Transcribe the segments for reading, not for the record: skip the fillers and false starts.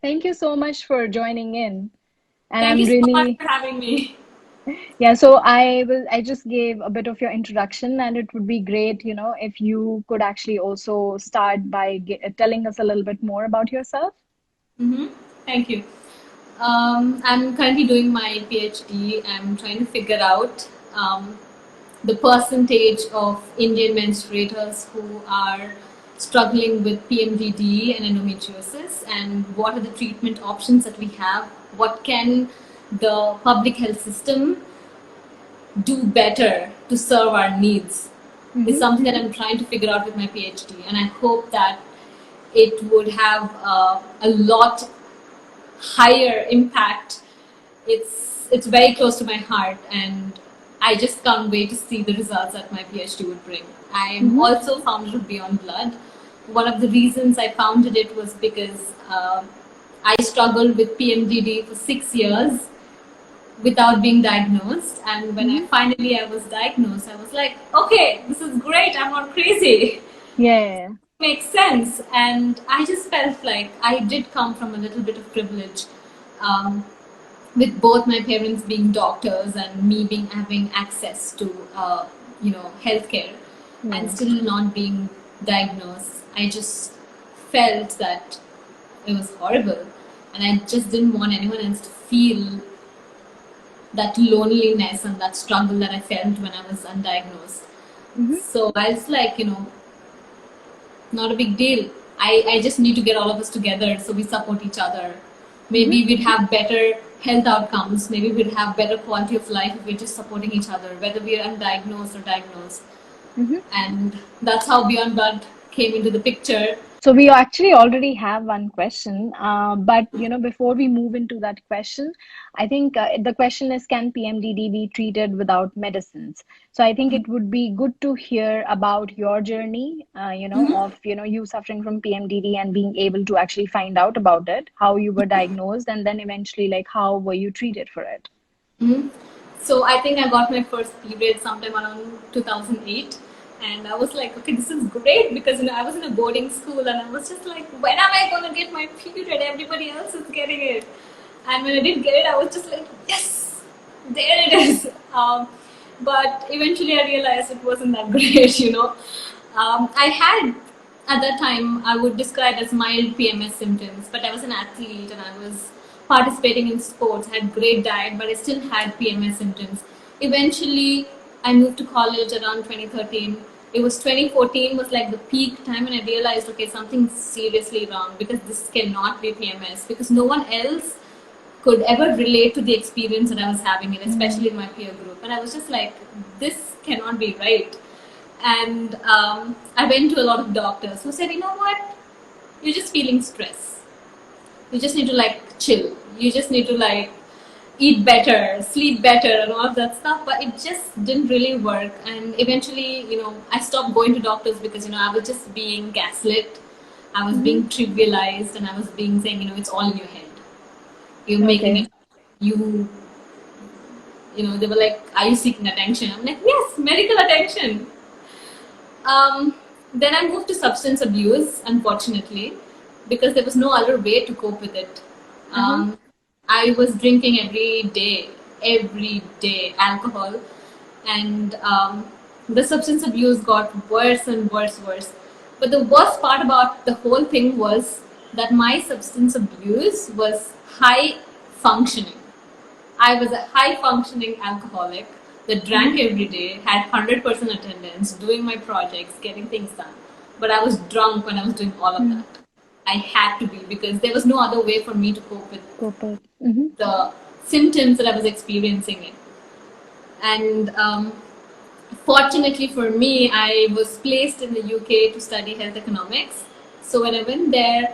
Thank you so much for joining in. And Thank I'm you so much really, for having me. yeah, so I just gave a bit of your introduction, and it would be great, if you could actually also start by telling us a little bit more about yourself. hmm Thank you. I'm currently doing my PhD. I'm trying to figure out the percentage of Indian menstruators who are struggling with PMDD and endometriosis, and what are the treatment options that we have. What can the public health system do better to serve our needs is Mm-hmm. something that I'm trying to figure out with my PhD, and I hope that it would have a lot higher impact. It's very close to my heart, and I just can't wait to see the results that my PhD would bring. I'm Mm-hmm. also founder of Beyond Blood. One of the reasons I founded it was because I struggled with PMDD for 6 years without being diagnosed, and when Mm-hmm. I was diagnosed, I was like, okay, this is great, I'm not crazy. Yeah. Makes sense. And I just felt like I did come from a little bit of privilege, um, with both my parents being doctors and me being having access to healthcare, and Yeah. still not being diagnosed. I just felt that it was horrible, and I just didn't want anyone else to feel that loneliness and that struggle that I felt when I was undiagnosed. Mm-hmm. So I was like, not a big deal. I just need to get all of us together so we support each other. Mm-hmm. Maybe we'd have better health outcomes. Maybe we'd have better quality of life if we're just supporting each other, whether we are undiagnosed or diagnosed. Mm-hmm. And that's how Beyond Blood came into the picture. So we actually already have one question, but before we move into that question, I think the question is, can PMDD be treated without medicines? So I think it would be good to hear about your journey, of you suffering from PMDD and being able to actually find out about it, how you were diagnosed, and then eventually like how were you treated for it? Mhm. So I think I got my first period sometime around 2008, and I was like, okay, this is great because I was in a boarding school, and I was just like, when am I gonna get my period? Everybody else is getting it, and when I did get it, I was just like, yes, there it is. But eventually, I realized it wasn't that great. I had at that time, I would describe as mild PMS symptoms, but I was an athlete and I was participating in sports, had great diet, but I still had PMS symptoms. Eventually, I moved to college around 2013. It was 2014 was like the peak time, and I realized, okay, something's seriously wrong because this cannot be PMS, because no one else could ever relate to the experience that I was having, and Mm, especially in my peer group. And I was just like, this cannot be right. And I went to a lot of doctors who said, you know what, you're just feeling stress. You just need to like chill. You just need to like eat better, sleep better, and all of that stuff. But it just didn't really work. And eventually, I stopped going to doctors because I was just being gaslit. I was mhm. being trivialized, and I was being saying, it's all in your head. You're making Okay. it. You, they were like, "Are you seeking attention?" I'm like, "Yes, medical attention." Um, then I moved to substance abuse, unfortunately, because there was no other way to cope with it. Uh-huh. Um, I was drinking every day, alcohol, and the substance abuse got worse and worse, worse. But the worst part about the whole thing was that my substance abuse was high functioning. I was a high functioning alcoholic that drank Mhm. every day, had 100% attendance, doing my projects, getting things done. But I was drunk when I was doing all of Mm. that. I had to be because there was no other way for me to cope with Copper. Mhm. the symptoms that I was experiencing it. And fortunately for me, I was placed in the UK to study health economics. So when I went there,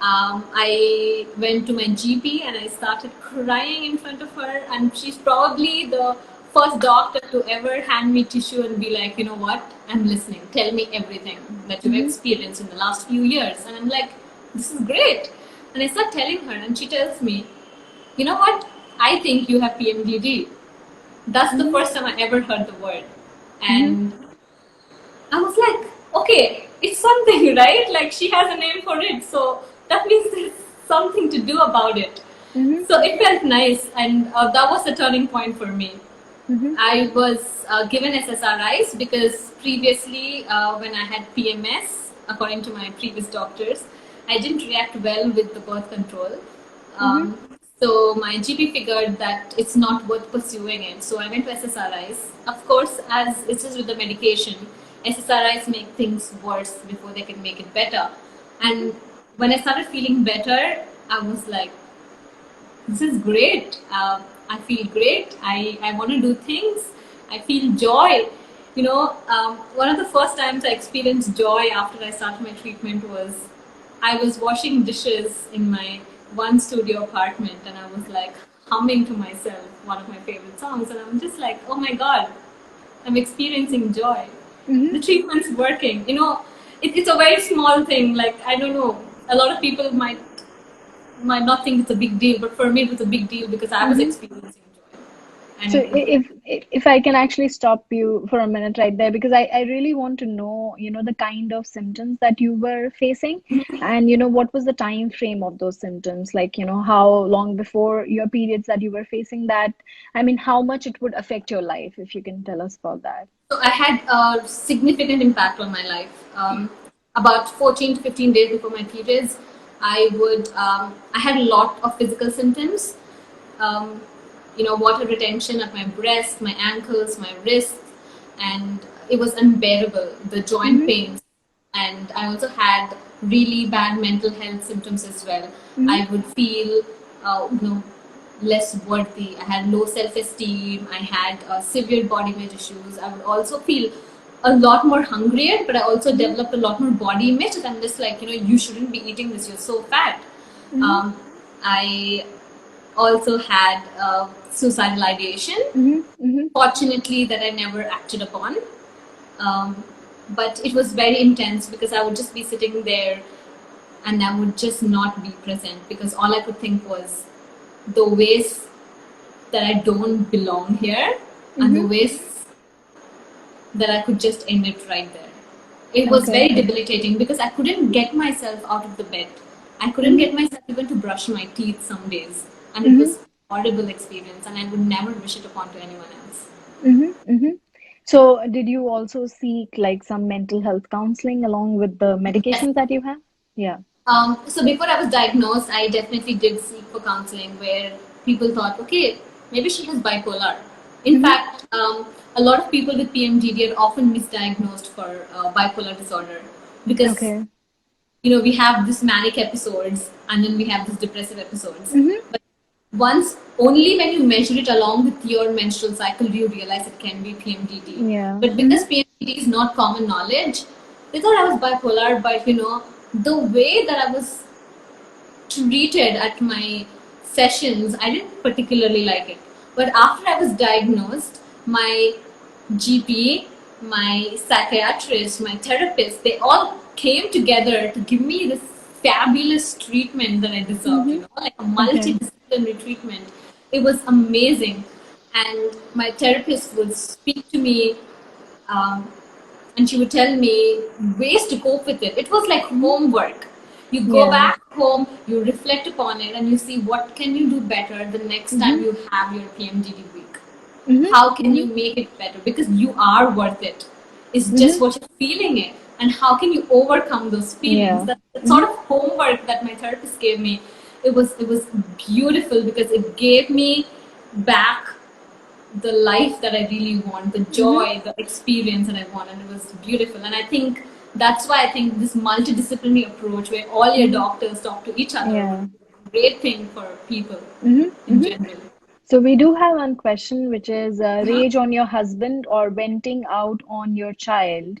I went to my GP and I started crying in front of her. And she's probably the first doctor to ever hand me tissue and be like, you know what, I'm listening. Tell me everything that you've Mhm. experienced in the last few years. And I'm like, this is great. And I start telling her, and she tells me, you know what, I think you have PMDD. That's the Mhm. first time I ever heard the word. Mhm. And I was like, okay, it's something, right? Like she has a name for it. So that means this. something to do about it. Mm-hmm. So it felt nice, and that was the turning point for me. Mm-hmm. I was given SSRIs because previously, when I had PMS, according to my previous doctors, I didn't react well with the birth control. Mm-hmm. So my GP figured that it's not worth pursuing it. So I went to SSRIs. Of course, as it is with the medication, SSRIs make things worse before they can make it better. And when I started feeling better, I was like, this is great. I feel great. I want to do things. I feel joy. One of the first times I experienced joy after I started my treatment was I was washing dishes in my one studio apartment, and I was like humming to myself one of my favorite songs, and I'm just like, oh my God, I'm experiencing joy. Mm-hmm. The treatment's working. It's a very small thing. Like, I don't know, a lot of people might not think it's a big deal, but for me it was a big deal because I was Mm-hmm. experiencing joy, and So it was. if I can actually stop you for a minute right there, because I really want to know, the kind of symptoms that you were facing, and what was the time frame of those symptoms, like, how long before your periods that you were facing that. I mean, how much it would affect your life, if you can tell us about that. So I had a significant impact on my life. About 14 to 15 days before my periods, I had a lot of physical symptoms. Um, Water retention at my breast, my ankles, my wrists, and it was unbearable. The joint Mm-hmm. pains, and I also had really bad mental health symptoms as well. Mm-hmm. I would feel, less worthy. I had low self-esteem. I had severe body image issues. I would also feel a lot more hungrier, but I also Mm-hmm. developed a lot more body image. And I'm just like, you shouldn't be eating this. You're so fat. Mm-hmm. Um, I also had suicidal ideation. Mm-hmm. Mm-hmm. Fortunately, that I never acted upon. Um, but it was very intense because I would just be sitting there and I would just not be present because all I could think was the ways that I don't belong here and the Mm-hmm. ways that I could just end it right there. It was Okay. very debilitating because I couldn't get myself out of the bed. I couldn't Mm-hmm. get myself even to brush my teeth some days. And it Mm-hmm. was a horrible experience and I would never wish it upon to anyone else. Mm-hmm. Mm-hmm. So, did you also seek like some mental health counseling along with the Yes. medications that you have? Yeah. So before I was diagnosed, I definitely did seek for counseling where people thought, okay, maybe she has bipolar. In Mm-hmm. fact, a lot of people with PMDD are often misdiagnosed for bipolar disorder because Okay. we have this manic episodes and then we have this depressive episodes. Mm-hmm. But once only when you measure it along with your menstrual cycle do you realize it can be PMDD. Yeah. But Mm-hmm. because PMDD is not common knowledge, they thought I was bipolar. But the way that I was treated at my sessions, I didn't particularly like it. But after I was diagnosed, my GP, my psychiatrist, my therapist, they all came together to give me this fabulous treatment that I deserved, Mm-hmm. like a Okay. multidisciplinary treatment. It was amazing. And my therapist would speak to me um, and she would tell me ways to cope with it. It was like Mm-hmm. homework. You go Yeah. back home, you reflect upon it, and you see what can you do better the next time Mm-hmm. you have your PMDD week. Mm-hmm. How can Mm-hmm. you make it better? Because you are worth it. It's Mm-hmm. just what you're feeling it. And how can you overcome those feelings? Yeah. That sort Mm-hmm. of homework that my therapist gave me, it was beautiful because it gave me back the life that I really want, the Mm-hmm. joy, the experience that I want, and it was beautiful. And I think that's why I think this multidisciplinary approach, where all your Mm-hmm. doctors talk to each other, would Yeah. be a great thing for people Mm-hmm. in Mm-hmm. general. So we do have one question, which is Uh-huh. rage on your husband or venting out on your child,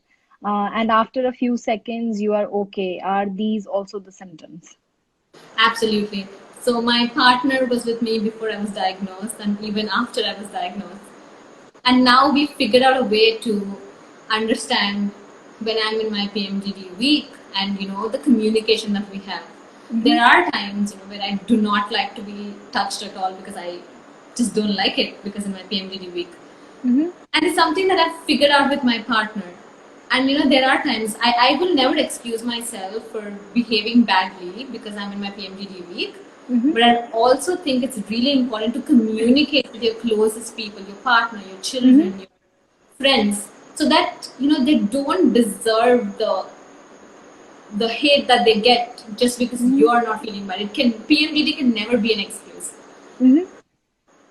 and after a few seconds you are okay. Are these also the symptoms? Absolutely. So my partner was with me before I was diagnosed, and even after I was diagnosed. And now we figured out a way to understand when I'm in my PMDD week and the communication that we have. Mm-hmm. There are times where I do not like to be touched at all because I just don't like it because in my PMDD week. Mm-hmm. And it's something that I've figured out with my partner. And there are times I will never excuse myself for behaving badly because I'm in my PMDD week. Mm-hmm. But I also think it's really important to communicate with your closest people, your partner, your Mm-hmm. children, your friends, so that they don't deserve the hate that they get just because Mm-hmm. you are not feeling bad. It can PMDD can never be an excuse. Mm-hmm.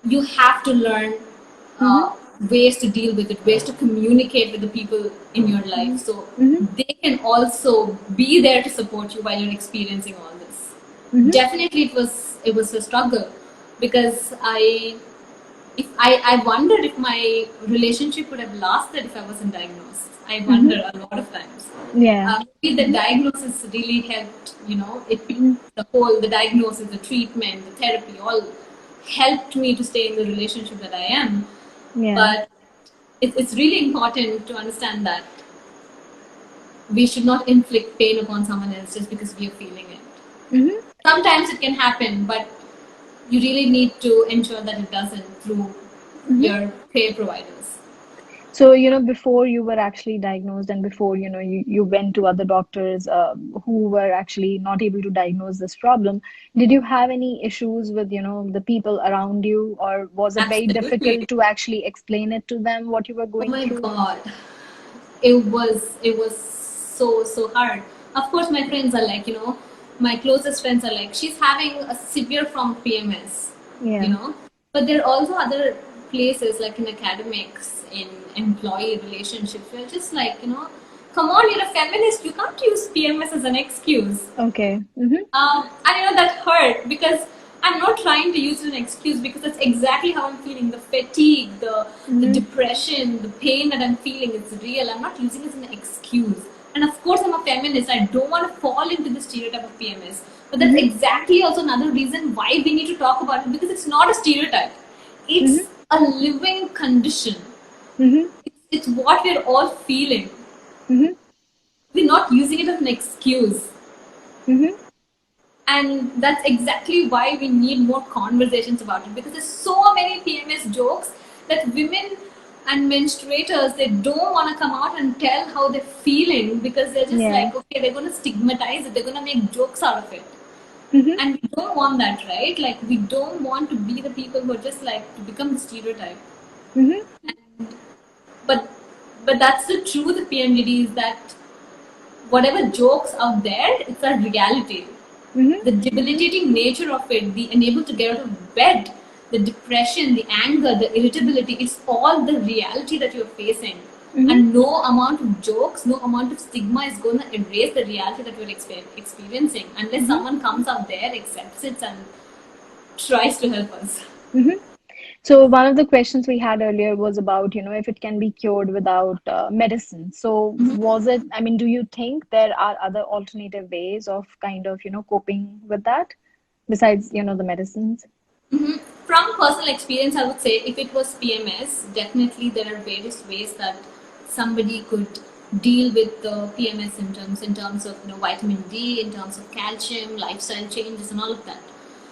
You have to learn Mm-hmm. uh, ways to deal with it, ways to communicate with the people in your life, so Mm-hmm. they can also be there to support you while you're experiencing all this. Mm-hmm. Definitely, it was a struggle because I wondered if my relationship would have lasted if I wasn't diagnosed. I Mm-hmm. wonder a lot of times. Yeah. Maybe the diagnosis really helped, Mm-hmm. the diagnosis, the treatment, the therapy, all helped me to stay in the relationship that I am. Yeah. But it's really important to understand that we should not inflict pain upon someone else just because we are feeling it. Mm-hmm. Sometimes it can happen, but you really need to ensure that it doesn't through Mm-hmm. your care providers. So, before you were actually diagnosed and before, you went to other doctors who were actually not able to diagnose this problem, did you have any issues with, the people around you, or was it very Absolutely. difficult to actually explain it to them what you were Oh going my through? God. It was so hard. Of course, my friends are like, my closest friends are like, she's having a severe form of PMS, you Yeah. know. But there are also other places like in academics, in employee relationships, where just like, come on, you're a feminist, you can't use PMS as an excuse. Okay. Mm-hmm. And that hurt because I'm not trying to use it as an excuse because that's exactly how I'm feeling. The fatigue, the Mm-hmm. depression, the pain that I'm feeling is real. I'm not using it as an excuse. And of course, I'm a feminist. I don't want to fall into the stereotype of PMS. But that's Mm-hmm. exactly also another reason why we need to talk about it because it's not a stereotype. Mm-hmm. It's a living condition. Mm-hmm. It's what we're all feeling. Mm-hmm. We're not using it as an excuse. Mm-hmm. And that's exactly why we need more conversations about it because there's so many PMS jokes that women and menstruators they don't want to come out and tell how they're feeling because they're just Yeah. like okay they're going to stigmatize it, they're going to make jokes out of it, Mm-hmm. and we don't want that, right? Like we don't want to be the people who are just like to become the stereotype. Mm-hmm. But but that's the truth of PMDD is that whatever jokes out there, it's a reality. Mm-hmm. The debilitating nature of it, the unable to get out of bed, the depression, the anger, the irritability, it's all the reality that you're facing. Mm-hmm. And no amount of jokes, no amount of stigma is going to erase the reality that we're experiencing unless Mm-hmm. someone comes out there, accepts it, and tries to help us. Mm-hmm. So one of the questions we had earlier was about, if it can be cured without medicine. So was it, I mean, do you think there are other alternative ways of kind of, coping with that besides, the medicines? From personal experience, I would say if it was PMS, definitely there are various ways that somebody could deal with the PMS symptoms in terms of vitamin D, in terms of calcium, lifestyle changes, and all of that.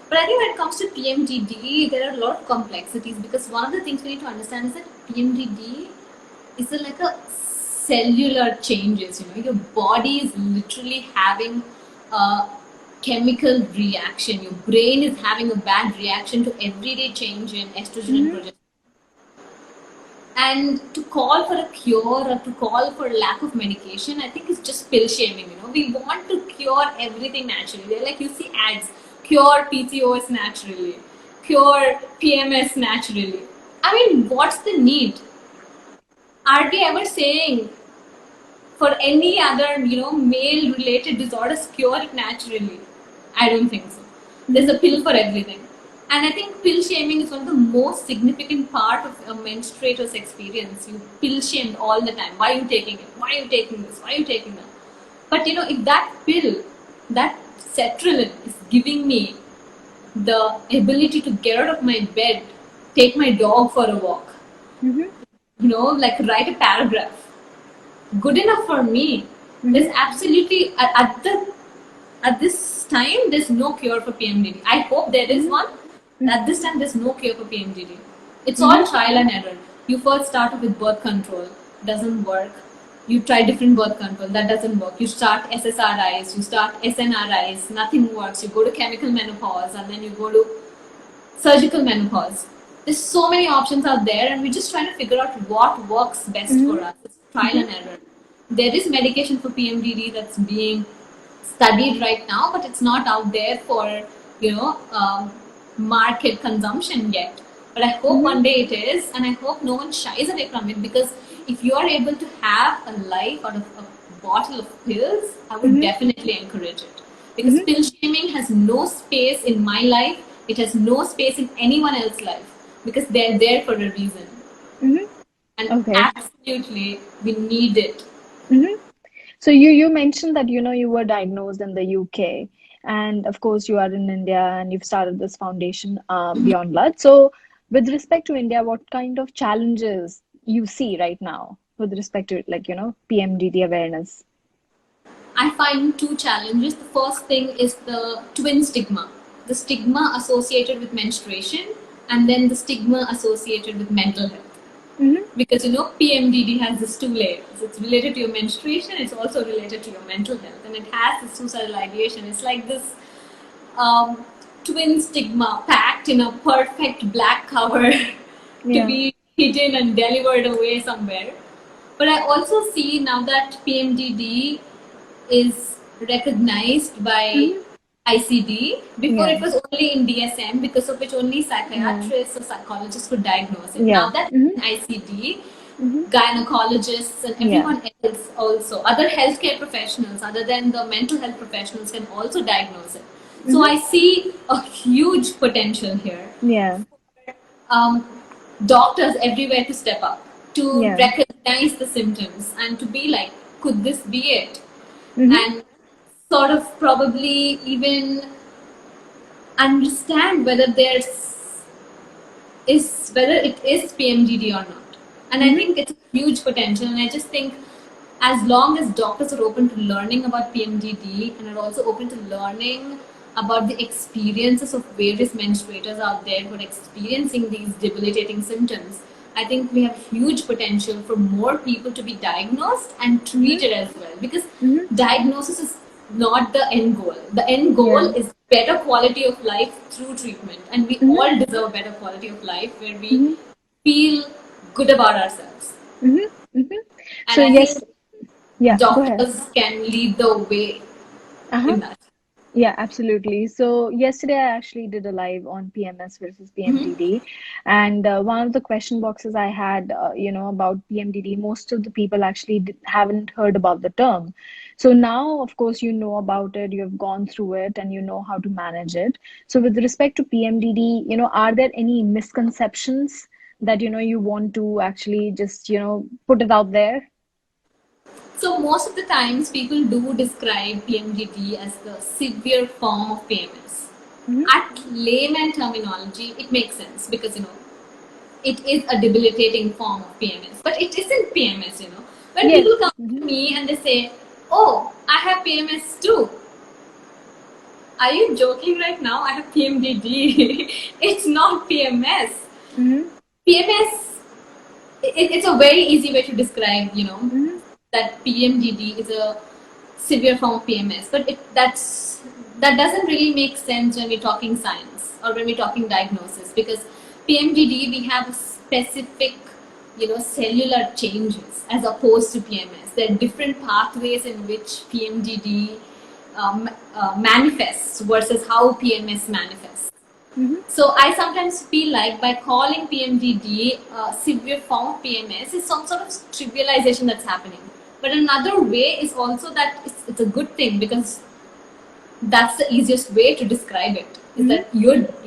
But I think when it comes to PMDD, there are a lot of complexities because one of the things we need to understand is that PMDD is like a cellular changes. Your body is literally having a chemical reaction. Your brain is having a bad reaction to everyday change in estrogen and Mm-hmm. progesterone. And to call for a cure or to call for lack of medication, I think is just pill shaming. We want to cure everything naturally. They're like you see ads, cure PCOS naturally, cure PMS naturally. I mean, what's the need? Are we ever saying for any other male related disorders cure it naturally? I don't think so. There's Mm-hmm. a pill for everything, and I think pill shaming is one of the most significant part of a menstruator's experience. You pill shamed all the time. Why are you taking it? Why are you taking this? Why are you taking that? But if that pill, that sertraline is giving me the ability to get out of my bed, take my dog for a walk, Mm-hmm. like write a paragraph, good enough for me. There's Mm-hmm. absolutely at this time there's no cure for PMDD. I hope there is one. At this time there's no cure for PMDD. It's Mm-hmm. all trial and error. You first start with birth control, doesn't work. You try different birth control, that doesn't work. You start SSRIs, you start SNRIs, nothing works. You go to chemical menopause, and then you go to surgical menopause. There's so many options out there, and we're just trying to figure out what works best for Mm-hmm. us. It's trial and error. There is medication for PMDD that's being studied right now, but it's not out there for market consumption yet. But I hope Mm-hmm. one day it is, and I hope no one shies away from it, because if you are able to have a life out of a bottle of pills, I would Mm-hmm. definitely encourage it. Because Mm-hmm. pill shaming has no space in my life, it has no space in anyone else's life, because they're there for a reason. Mm-hmm. And Okay. absolutely, we need it. Mm-hmm. So you mentioned that you were diagnosed in the UK, and of course you are in India, and you've started this foundation, Beyond Blood. So with respect to India, what kind of challenges you see right now with respect to PMDD awareness? I find two challenges. The first thing is the twin stigma, the stigma associated with menstruation, and then the stigma associated with mental health. Mm-hmm. Because PMDD has this two layers. It's related to your menstruation, it's also related to your mental health, and it has this suicidal ideation. It's like this um, twin stigma packed in a perfect black cover to Yeah. be hidden and delivered away somewhere. But I also see now that PMDD is recognized by Mm-hmm. ICD. Before it Yeah. was only in DSM, because of which only Yeah. psychiatrists or psychologists could diagnose it. Now Yeah. that Mm-hmm. in ICD, Mm-hmm. gynecologists and Yeah. everyone else also, other healthcare professionals other than the mental health professionals, can also diagnose it. So Mm-hmm. I see a huge potential here. Yeah. um, Doctors everywhere to step up, to Yeah. recognize the symptoms, and to be like, could this be it? Mm-hmm. And sort of probably even understand whether it is PMDD or not. And I Mm-hmm. think it's a huge potential. And I just think as long as doctors are open to learning about PMDD and are also open to learning about the experiences of various menstruators out there who are experiencing these debilitating symptoms, I think we have huge potential for more people to be diagnosed and Mm-hmm. treated as well. Because Mm-hmm. diagnosis is not the end goal. The end goal Yeah. is better quality of life through treatment. And we Mm-hmm. all deserve better quality of life where we Mm-hmm. feel good about ourselves. Mm-hmm. Mm-hmm. And So I yes, think yeah, go ahead. doctors can lead the way Uh-huh. in that. Yeah, absolutely. So yesterday I actually did a live on PMS versus PMDD, and one of the question boxes I had, about PMDD, most of the people actually haven't heard about the term. So now, of course, you know about it, you have gone through it, and you know how to manage it. So with respect to PMDD, are there any misconceptions that you want to actually just put it out there? So most of the times people do describe PMDD as the severe form of PMS. Mm-hmm. At layman terminology, it makes sense because it is a debilitating form of PMS, but it isn't PMS. When Yes. people come Mm-hmm. to me and they say, "Oh, I have PMS too," are you joking right now? I have PMDD. It's not PMS. Mm-hmm. PMS, it's a very easy way to describe, Mm-hmm. that PMDD is a severe form of PMS, but that doesn't really make sense when we're talking science or when we're talking diagnosis, because PMDD, we have a specific, cellular changes as opposed to PMS. There are different pathways in which PMDD manifests versus how PMS manifests. Mm-hmm. So I sometimes feel like by calling PMDD a severe form of PMS is some sort of trivialization that's happening. But another way is also that it's a good thing, because that's the easiest way to describe it. Is Mm-hmm. that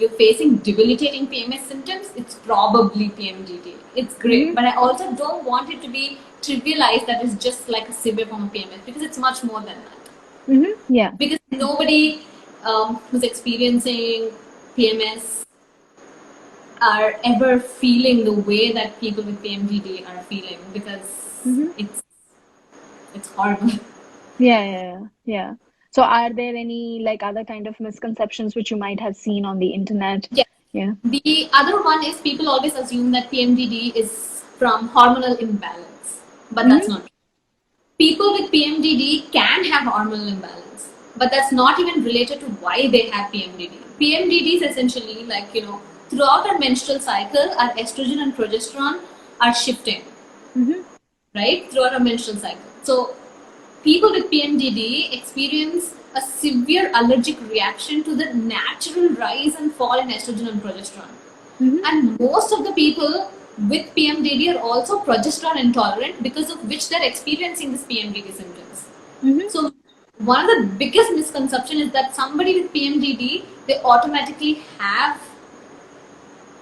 you're facing debilitating PMS symptoms? It's probably PMDD. It's great, Mm-hmm. but I also don't want it to be trivialized that it's just like a severe form of PMS, because it's much more than that. Mm-hmm. Yeah. Because nobody who's experiencing PMS are ever feeling the way that people with PMDD are feeling, because Mm-hmm. it's horrible. Yeah, yeah, yeah. Yeah. So are there any like other kind of misconceptions which you might have seen on the internet? Yeah. Yeah. The other one is people always assume that PMDD is from hormonal imbalance, but that's Mm-hmm. not true. People with PMDD can have hormonal imbalance, but that's not even related to why they have PMDD. PMDD is essentially like, throughout our menstrual cycle, our estrogen and progesterone are shifting, Mm-hmm. right? Throughout our menstrual cycle. So, people with PMDD experience a severe allergic reaction to the natural rise and fall in estrogen and progesterone. Mm-hmm. And most of the people with PMDD are also progesterone intolerant, because of which they're experiencing this PMDD symptoms. Mm-hmm. So one of the biggest misconception is that somebody with PMDD, they automatically have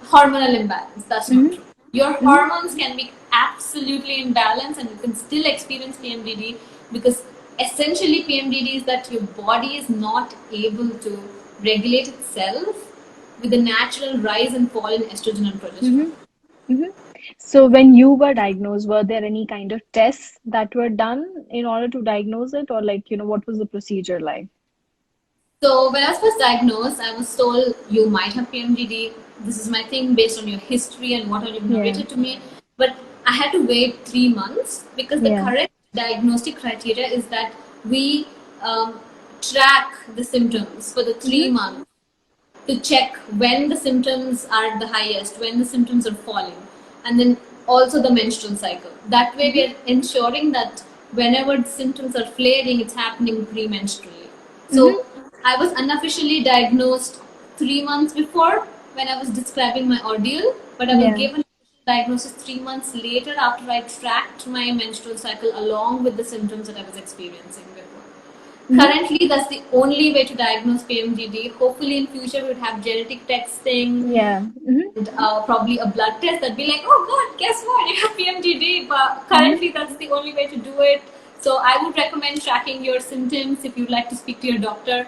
hormonal imbalance. That's not Mm-hmm. true. Your Mm-hmm. hormones can be absolutely in balance and you can still experience PMDD, because essentially PMDD is that your body is not able to regulate itself with the natural rise and fall in estrogen and progesterone. Mm-hmm. Mm-hmm. So when you were diagnosed, were there any kind of tests that were done in order to diagnose it, or like, what was the procedure like? So when I was first diagnosed, I was told you might have PMDD. This is my thing based on your history and what you've Yeah. narrated to me. But I had to wait 3 months, because the Yeah. correct diagnostic criteria is that we track the symptoms for the three Mm-hmm. months to check when the symptoms are the highest, when the symptoms are falling, and then also the menstrual cycle. That way, we Mm-hmm. are ensuring that whenever the symptoms are flaring, it's happening premenstrually. Mm-hmm. So, I was unofficially diagnosed 3 months before when I was describing my ordeal, but I was Yeah. given diagnosis 3 months later after I tracked my menstrual cycle along with the symptoms that I was experiencing before. Mm-hmm. Currently, that's the only way to diagnose PMDD. Hopefully, in future, we would have genetic testing Yeah. Mm-hmm. and probably a blood test that'd be like, oh God, guess what? You have PMDD. But Mm-hmm. currently, that's the only way to do it. So I would recommend tracking your symptoms if you'd like to speak to your doctor.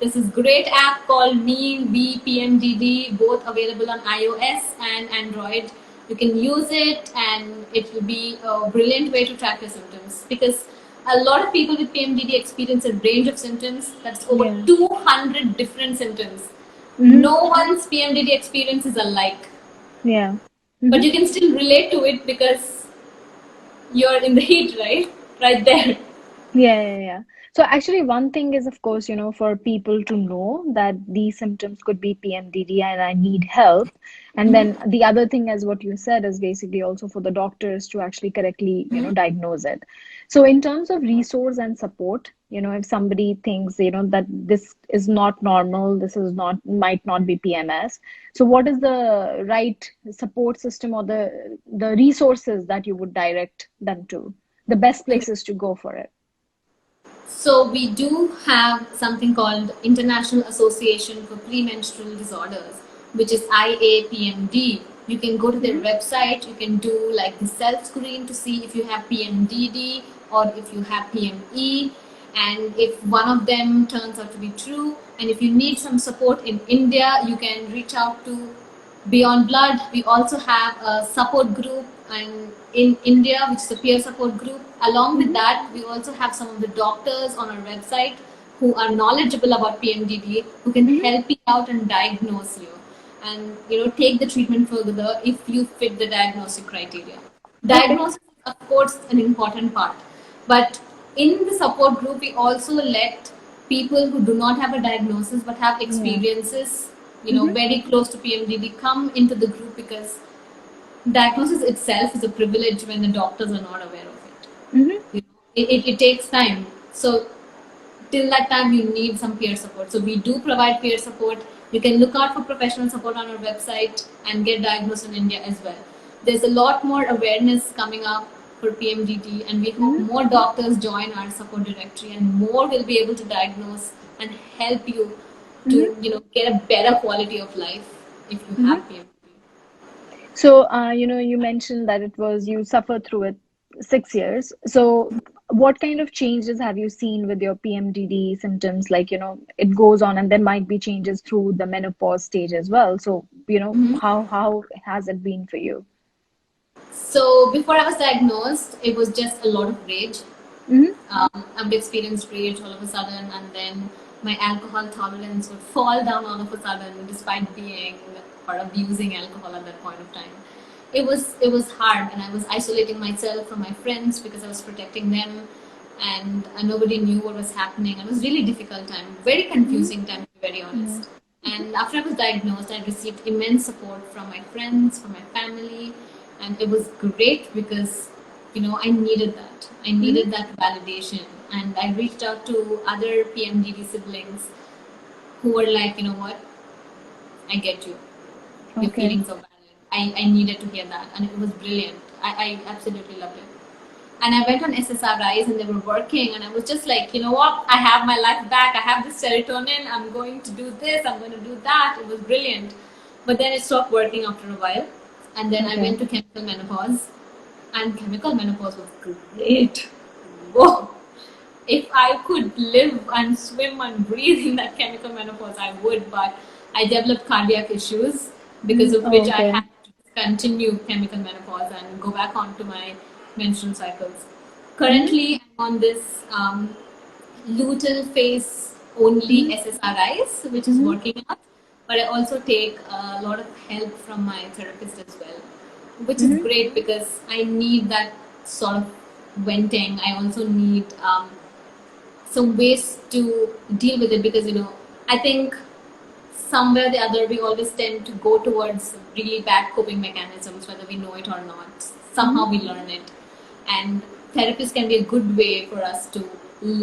There's this great app called Me PMDD, both available on iOS and Android. You can use it, and it will be a brilliant way to track your symptoms, because a lot of people with PMDD experience a range of symptoms. That's over Yeah. 200 different symptoms. Mm-hmm. No one's PMDD experience is alike, Yeah. but Mm-hmm. you can still relate to it because you're in the heat, right? Right there. Yeah, yeah, yeah. So actually, one thing is, of course, for people to know that these symptoms could be PMDD and I need help. And then the other thing, as what you said, is basically also for the doctors to actually correctly, diagnose it. So in terms of resource and support, if somebody thinks, that this is not normal, this is not, might not be PMS. So what is the right support system or the resources that you would direct them to, the best places to go for it? So we do have something called International Association for Premenstrual Disorders, which is IAPMD. You can go to their Mhm. website, you can do like the self screen to see if you have PMDD or if you have PME, and if one of them turns out to be true, and if you need some support in India, you can reach out to Beyond Blood. We also have a support group in India, which is a peer support group. Along with Mhm. that, we also have some of the doctors on our website who are knowledgeable about PMDD, who can Mhm. help you out and diagnose you, and take the treatment further if you fit the diagnostic criteria. Okay. Diagnosis is, of course, an important part, but in the support group, we also let people who do not have a diagnosis but have Yeah. experiences, Mhm. very close to PMDD, come into the group, because diagnosis itself is a privilege when the doctors are not aware of it. Mhm. It takes time. So till that time, you need some peer support. So we do provide peer support. You can look out for professional support on our website and get diagnosed in India as well. There's a lot more awareness coming up for PMDD, and we hope Mhm. more doctors join our support directory, and more will be able to diagnose and help you Mhm. to get a better quality of life if you Mhm. have PMDD. So, you mentioned that it was you suffered through it 6 years. So, what kind of changes have you seen with your PMDD symptoms? Like, it goes on, and there might be changes through the menopause stage as well. So, how has it been for you? So before I was diagnosed, it was just a lot of rage. Mhm. I would experience rage all of a sudden, and then my alcohol tolerance would fall down all of a sudden, despite being or abusing alcohol at that point of time. It was hard, and I was isolating myself from my friends because I was protecting them. and nobody knew what was happening. It was really difficult time, very confusing time, to be very Yeah. honest. And after I was diagnosed, I received immense support from my friends, from my family, and it was great because I needed that. I Mm-hmm. needed that validation, and I reached out to other PMDD siblings who were like, you know what, I get you. Your Okay. feelings are valid. I needed to hear that, and it was brilliant. I absolutely loved it. And I went on SSRIs and they were working, and I was just like, you know what? I have my life back. I have this serotonin. I'm going to do this. I'm going to do that. It was brilliant. But then it stopped working after a while. And then I Okay. went to chemical menopause, and chemical menopause was great. Whoa! If I could live and swim and breathe in that chemical menopause, I would. But I developed cardiac issues because Mm-hmm. of Oh, which I okay. had to continue chemical menopause and go back onto my menstrual cycles. Mm-hmm. Currently, I'm on this luteal phase only Mm-hmm. SSRIs, which is Mm-hmm. working out. But I also take a lot of help from my therapist as well, which is Mm-hmm. great because I need that sort of venting. I also need some ways to deal with it because I think somewhere or the other we always tend to go towards really bad coping mechanisms whether we know it or not. Mm-hmm. Somehow we learn it, and therapists can be a good way for us to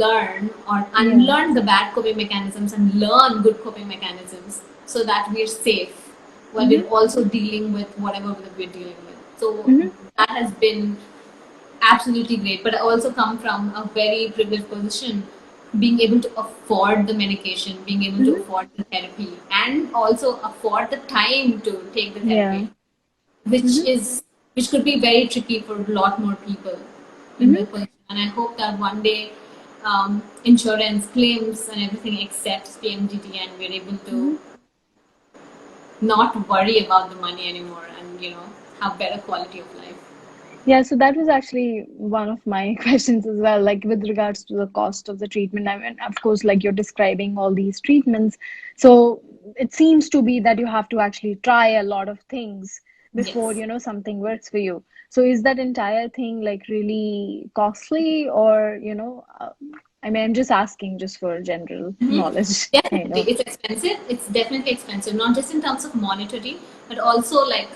learn or Yeah. unlearn the bad coping mechanisms and learn good coping mechanisms so that we're safe while Mm-hmm. we're also dealing with whatever that we're dealing with. So Mm-hmm. that has been absolutely great. But I also come from a very privileged position, being able to afford the medication, being able to Mm-hmm. afford the therapy, and also afford the time to take the Yeah. therapy, which Mm-hmm. is which could be very tricky for a lot more people in my Mm-hmm. position. And I hope that one day insurance claims and everything accepts PMDD, and we're able Mm-hmm. to not worry about the money anymore, and have better quality of life. Yeah, so that was actually one of my questions as well, like with regards to the cost of the treatment. I mean, of course, like you're describing all these treatments. So it seems to be that you have to actually try a lot of things before, Yes. something works for you. So is that entire thing like really costly or, I mean, I'm just asking just for general Mhm. knowledge, kind Definitely, of. it's expensive. It's definitely expensive, not just in terms of monetary, but also like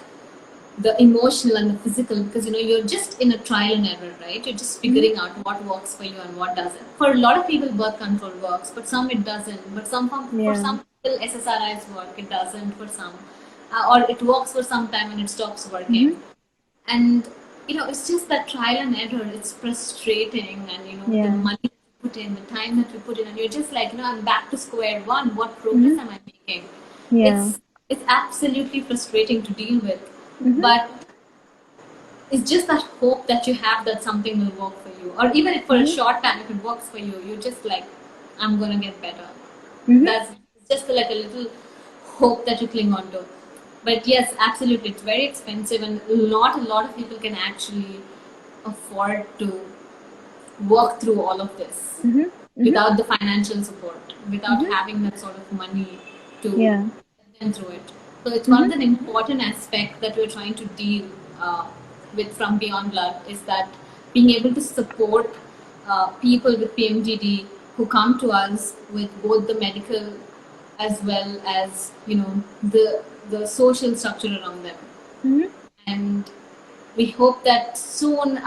the emotional and the physical. Because you're just in a trial and error, right? You're just Hmm. figuring out what works for you and what doesn't. For a lot of people, birth control works, but some it doesn't. But for Yeah. some people, SSRIs work. It doesn't for some, or it works for some time and it stops working. Hmm. And it's just that trial and error. It's frustrating, and the Yeah. money that you put in, the time that you put in, and you're just like, I'm back to square one. What progress Hmm. am I making? Yeah. It's absolutely frustrating to deal with, Hmm. but it's just that hope that you have that something will work for you, or even if for a Hmm. short time, if it works for you, you're just like, I'm gonna get better. Hmm. That's just like a little hope that you cling on to. But yes, absolutely, it's very expensive, and not a lot of people can actually afford to work through all of this Hmm. Hmm. without the financial support, without Hmm. having that sort of money to Yeah. get them through it. So it's one Hmm. of the important aspects that we're trying to deal with from Beyond Blood is that being able to support people with PMDD who come to us with both the medical as well as the social structure around them. Hmm. And we hope that soon,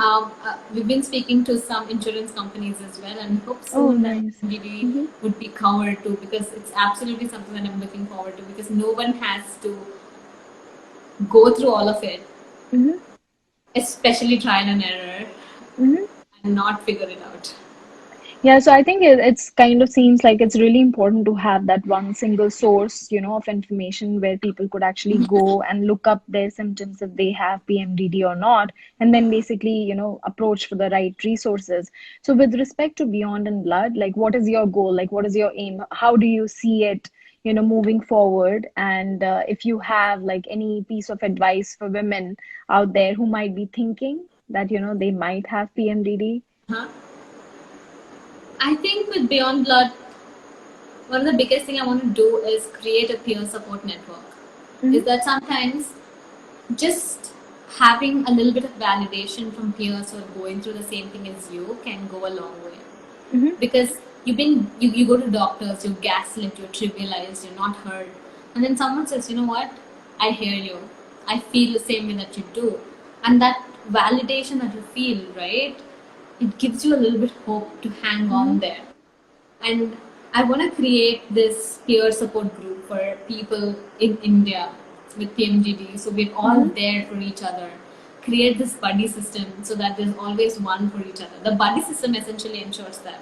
we've been speaking to some insurance companies as well, and we hope Oh, soon that nice. PMDD Hmm. would be covered too, because it's absolutely something that I'm looking forward to, because no one has to go through all of it, Hmm. especially trial and error, Hmm. and not figure it out. Yeah, so I think it's kind of seems like it's really important to have that one single source, of information where people could actually go and look up their symptoms if they have PMDD or not, and then basically, approach for the right resources. So with respect to Beyond and Blood, like what is your goal? Like what is your aim? How do you see it, moving forward? And if you have like any piece of advice for women out there who might be thinking that, they might have PMDD. Huh? I think with Beyond Blood, one of the biggest thing I want to do is create a peer support network. Is Hmm. that sometimes just having a little bit of validation from peers who are going through the same thing as you can go a long way. Mm-hmm. Because you go to doctors, you're gaslit, you're trivialized, you're not heard, and then someone says, you know what, I hear you, I feel the same way that you do, and that validation that you feel, right, it gives you a little bit hope to hang Mm-hmm. on there. And I want to create this peer support group for people in India with PMGD. So we're all Mm-hmm. there for each other. Create this buddy system so that there's always one for each other. The buddy system essentially ensures that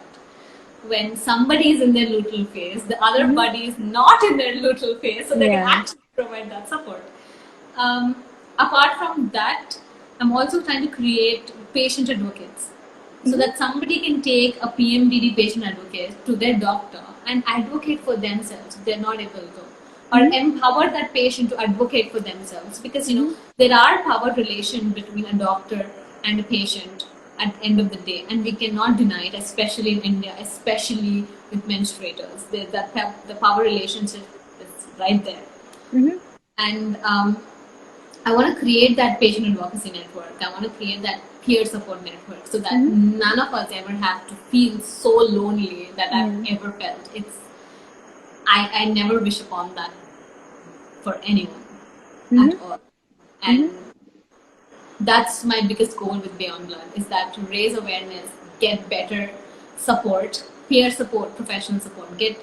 when somebody is in their neutral phase, the other Mm-hmm. buddy is not in their neutral phase, so they can Yeah. actually provide that support. Um, Apart from that, I'm also trying to create patient advocates so Mm-hmm. that somebody can take a PMDD patient advocate to their doctor and advocate for themselves if they're not able to, or Mm-hmm. empower that patient to advocate for themselves, because Mm-hmm. there are power relation between a doctor and a patient at the end of the day, and we cannot deny it, especially in India, especially with menstruators. The power relationship is right there. Mm-hmm. And I want to create that patient advocacy network. I want to create that peer support network so that Mm-hmm. none of us ever have to feel so lonely that I've Yeah. ever felt. I never wish upon that for anyone at Mm-hmm. all. Mm-hmm. And that's my biggest goal with Beyond Blood, is that to raise awareness, get better support, peer support, professional support, get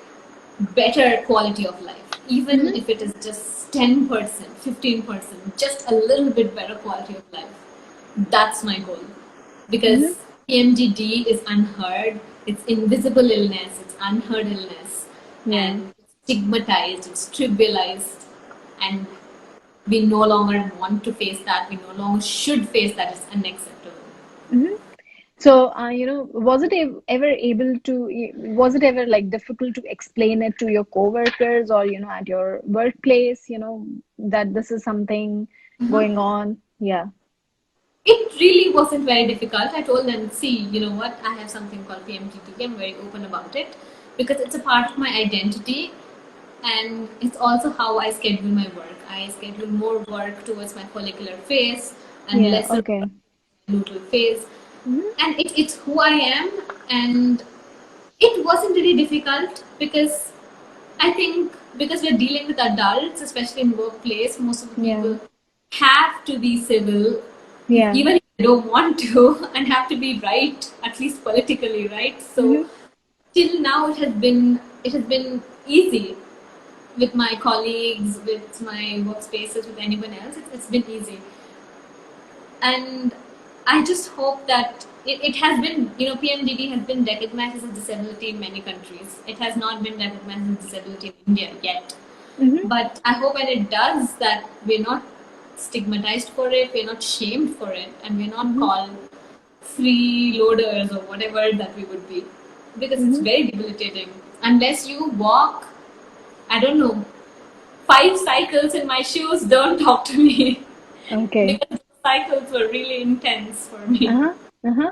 better quality of life, even Mm-hmm. if it is just 10%, 15%, just a little bit better quality of life. That's my goal. Mm-hmm. Because PMDD is unheard, it's invisible illness, it's unheard illness, Yeah. and it's stigmatized, it's trivialized, and we no longer want to face that, we no longer should face that, it's unacceptable. Mm-hmm. So, was it ever able to, was it ever like difficult to explain it to your coworkers or, at your workplace, that this is something going on? Yeah. It really wasn't very difficult. I told them, see, you know what, I have something called PMTT. I'm very open about it because it's a part of my identity, and it's also how I schedule my work. I schedule more work towards my follicular phase and Yeah. lesser Okay. luteal phase. Mm-hmm. And it's who I am. And it wasn't really difficult because I think because we're dealing with adults, especially in workplace, most of the Yeah. people have to be civil, Yeah. even if they don't want to, and have to be right, at least politically, right? So Mm-hmm. till now, it has been easy with my colleagues, with my workspaces, with anyone else. It's been easy, and I just hope that it has been, PMDD has been recognized as a disability in many countries. It has not been recognized as a disability in India yet. Mm-hmm. But I hope when it does, that we're not stigmatized for it, we're not shamed for it, and we're not Mm-hmm. called freeloaders or whatever that we would be. Because it's Mm-hmm. very debilitating. Unless you walk, I don't know, 5 cycles in my shoes, don't talk to me. Okay. Because those cycles were really intense for me. Uh-huh. Uh-huh.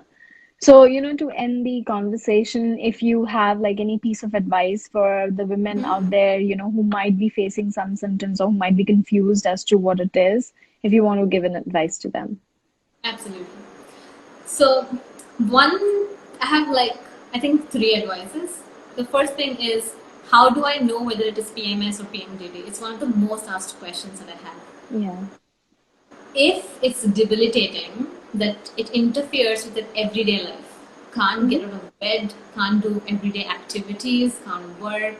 So, to end the conversation, if you have like any piece of advice for the women out there, who might be facing some symptoms or who might be confused as to what it is, if you want to give an advice to them. Absolutely. So, one, I have like, I think 3 advices. The first thing is, how do I know whether it is PMS or PMDD? It's one of the most asked questions that I have. Yeah. If it's debilitating, that it interferes with an everyday life, can't Mm-hmm. get out of bed, can't do everyday activities, can't work,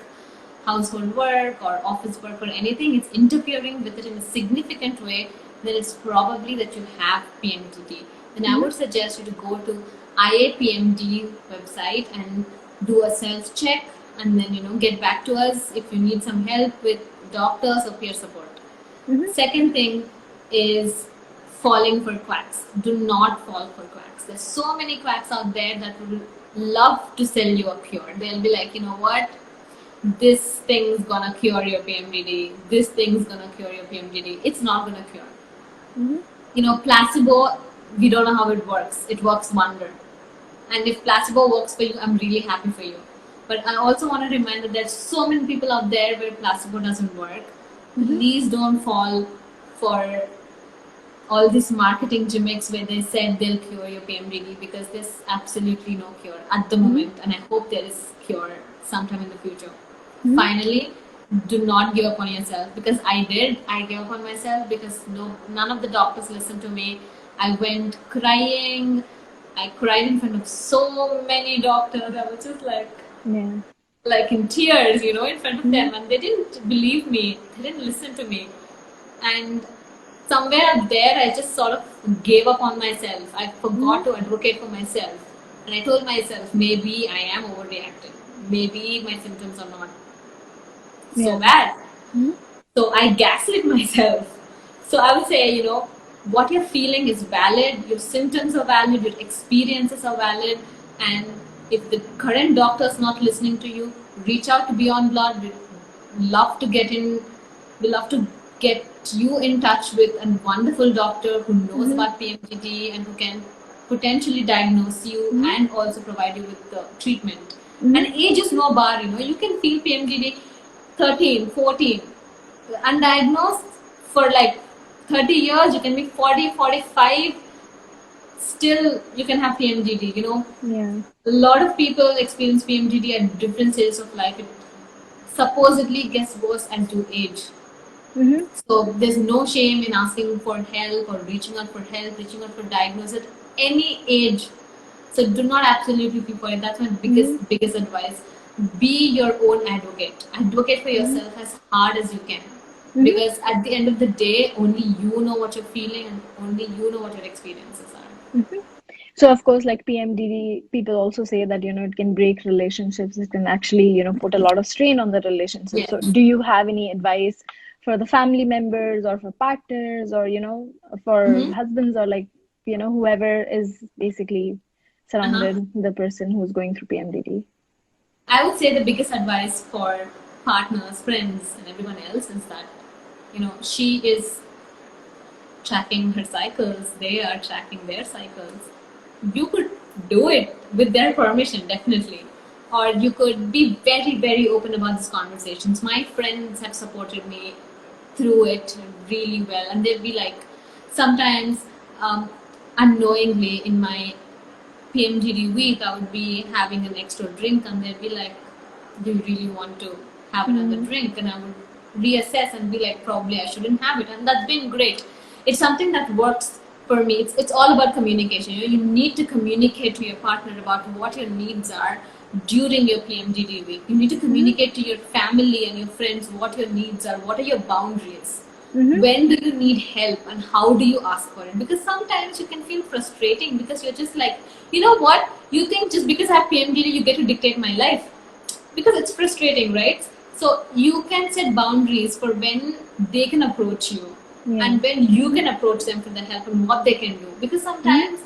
household work or office work or anything, it's interfering with it in a significant way, then it's probably that you have PMDD. Then I Mm-hmm. would suggest you to go to IAPMD website and do a self check, and then get back to us if you need some help with doctors or peer support. Mm-hmm. Second thing is falling for quacks. Do not fall for quacks. There's so many quacks out there that would love to sell you a cure. They'll be like, you know what? This thing's gonna cure your PMDD. This thing's gonna cure your PMDD. It's not gonna cure. Mm-hmm. Placebo, we don't know how it works. It works wonder. And if placebo works for you, I'm really happy for you. But I also want to remind that there's so many people out there where placebo doesn't work. Mm-hmm. Please don't fall for all these marketing gimmicks where they said they'll cure your PMDD, because there's absolutely no cure at the moment, and I hope there is cure sometime in the future. Finally, do not give up on yourself, because I did. I gave up on myself because none of the doctors listened to me. I went crying. I cried in front of so many doctors. I was just Yeah. like in tears, in front of them, and they didn't believe me. They didn't listen to me. And somewhere up there, I just sort of gave up on myself. I forgot to advocate for myself. And I told myself, maybe I am overreacting. Maybe my symptoms are not so Yeah. bad. So I gaslit myself. So I would say, what you're feeling is valid, your symptoms are valid, your experiences are valid, and if the current doctor is not listening to you, reach out to Beyond Blood. We'd love to get in, we love to get you in touch with a wonderful doctor who knows about PMDD and who can potentially diagnose you and also provide you with the treatment. And age is no bar, you can feel PMDD 13, 14, undiagnosed for like 30 years, you can be 40, 45, still you can have PMDD, Yeah. A lot of people experience PMDD at different stages of life. It supposedly gets worse as you age. So there's no shame in asking for help or reaching out for help, reaching out for diagnosis at any age. So do not absolutely be for it. That's my biggest advice. Be your own advocate. Advocate for yourself as hard as you can. Because at the end of the day, only you know what you're feeling and only you know what your experiences are. So of course, like PMDD, people also say that, it can break relationships. It can actually, put a lot of strain on the relationship. So Yes. do you have any advice for the family members or for partners or, for husbands or like, whoever is basically Uh-huh. surrounded the person who's going through PMDD? I would say the biggest advice for partners, friends, and everyone else is that, she is tracking her cycles, they are tracking their cycles. You could do it with their permission, definitely. Or you could be very, very open about these conversations. My friends have supported me through it really well, and they'll be like, sometimes unknowingly in my PMDD week, I would be having an extra drink, and they'd be like, do you really want to have another drink? And I would reassess and be like, probably I shouldn't have it. And that's been great. It's something that works for me. It's all about communication. You need to communicate to your partner about what your needs are during your PMDD week. You need to communicate to your family and your friends what your needs are, what are your boundaries. When do you need help and how do you ask for it? Because sometimes you can feel frustrating because you're just like, you know what? You think just because I have PMDD, you get to dictate my life. Because it's frustrating, right? So you can set boundaries for when they can approach you Yeah. and when you can approach them for the help and what they can do. Because sometimes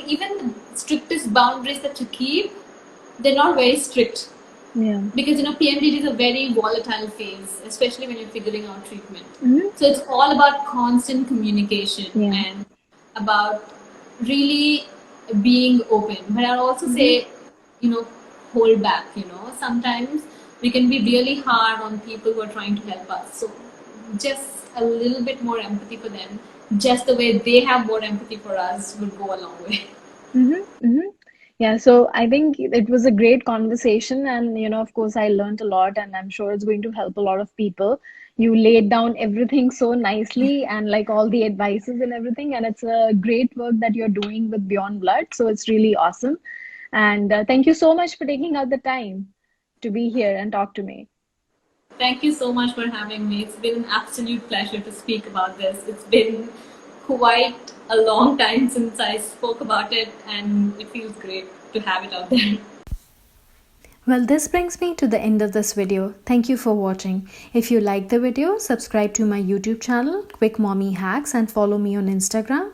even the strictest boundaries that you keep, they're not very strict. Yeah. Because PMDD is a very volatile phase, especially when you're figuring out treatment. So it's all about constant communication Yeah. and about really being open. But I'll also say, hold back. Sometimes we can be really hard on people who are trying to help us. So just a little bit more empathy for them, just the way they have more empathy for us, would go a long way. Yeah, so I think it was a great conversation, and of course, I learned a lot, and I'm sure it's going to help a lot of people. You laid down everything so nicely, and like all the advices and everything, and it's a great work that you're doing with Beyond Blood. So it's really awesome. And thank you so much for taking out the time to be here and talk to me. Thank you so much for having me. It's been an absolute pleasure to speak about this. It's been quite a long time since I spoke about it, and it feels great to have it out there. Well, this brings me to the end of this video. Thank you for watching. If you like the video, subscribe to my YouTube channel, Quick Mommy Hacks, and follow me on Instagram.